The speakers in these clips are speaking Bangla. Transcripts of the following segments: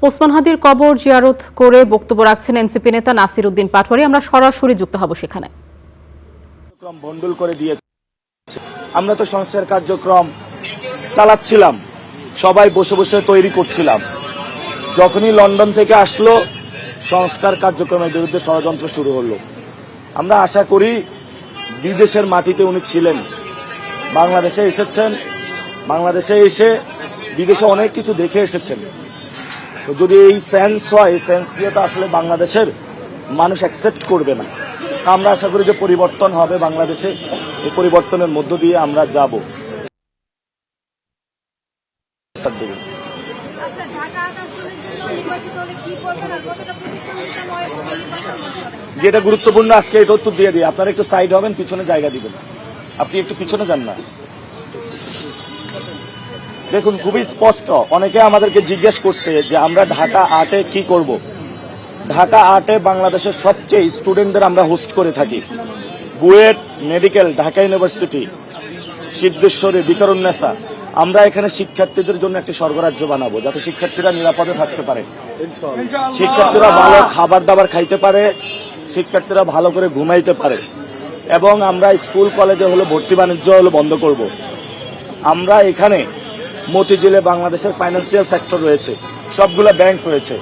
ওসমান হাদির কবর জিয়ারত করে বক্তব্য রাখছেন এনসিপি নেতা নাসির উদ্দিন পাটোয়ারি। আমরা সরাসরি যুক্ত হব সেখানে। ভণ্ডুল করে দিয়েছে। আমরা তো সংস্কার কার্যক্রম চালাচ্ছিলাম, সবাই বসে বসে তৈরি করছিলাম। যখনই লন্ডন থেকে আসলো, সংস্কার কার্যক্রমের বিরুদ্ধে ষড়যন্ত্র শুরু হলো। আমরা আশা করি বিদেশের মাটিতে উনি ছিলেন, বাংলাদেশে এসেছেন, বাংলাদেশে এসে বিদেশে অনেক কিছু দেখে এসেছেন। তো যদি এই সেন্স হয়, এই সেন্স দিয়ে তো আসলে বাংলাদেশের মানুষ অ্যাকসেপ্ট করবে না। আমরা আশা করি যে পরিবর্তন হবে বাংলাদেশে, এই পরিবর্তনের মধ্য দিয়ে আমরা যাব। যেটা গুরুত্বপূর্ণ আজকে এটা উত্তর দিয়ে দিই। আপনারা একটু সাইড হবেন, পিছনে জায়গা দিবেন। আপনি একটু পিছনে যান না। দেখুন, খুবই স্পষ্ট। অনেকে আমাদেরকে জিজ্ঞেস করছে যে আমরা ঢাকা আর্টে কি করব। ঢাকা আর্টে বাংলাদেশের সবচেয়ে স্টুডেন্টদের আমরা হোস্ট করে থাকি। BUET, medical, Dhaka university, Siddheswari, Viqarunnisa. আমরা এখানে শিক্ষার্থীদের জন্য একটি স্বর্গরাজ্য বানাবো, যাতে শিক্ষার্থীরা নিরাপদে থাকতে পারে, শিক্ষার্থীরা ভালো খাবার দাবার খাইতে পারে, শিক্ষার্থীরা ভালো করে ঘুমাইতে পারে। এবং আমরা স্কুল কলেজে হলো ভর্তি বাণিজ্য হলো বন্ধ করব। আমরা এখানে মতিঝিলে বাংলাদেশের ফাইন্যান্সিয়াল সেক্টর রয়েছে, সবগুলো ব্যাংক রয়েছে।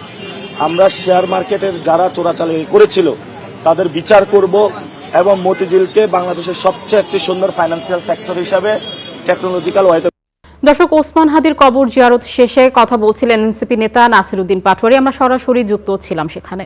আমরা শেয়ার মার্কেটের যারা চোরাচালানি করেছিল তাদের বিচার করব এবং মতিঝিলকে বাংলাদেশের সবচেয়ে একটি সুন্দর ফাইন্যান্সিয়াল সেক্টর হিসাবে টেকনোলজিক্যাল ওয়েতে। দর্শক, ওসমান হাদির কবর জিয়ারত শেষে কথা বলছিলেন এনসিপি নেতা নাসির উদ্দিন পাটোয়ারি। আমরা সরাসরি যুক্ত ছিলাম সেখানে।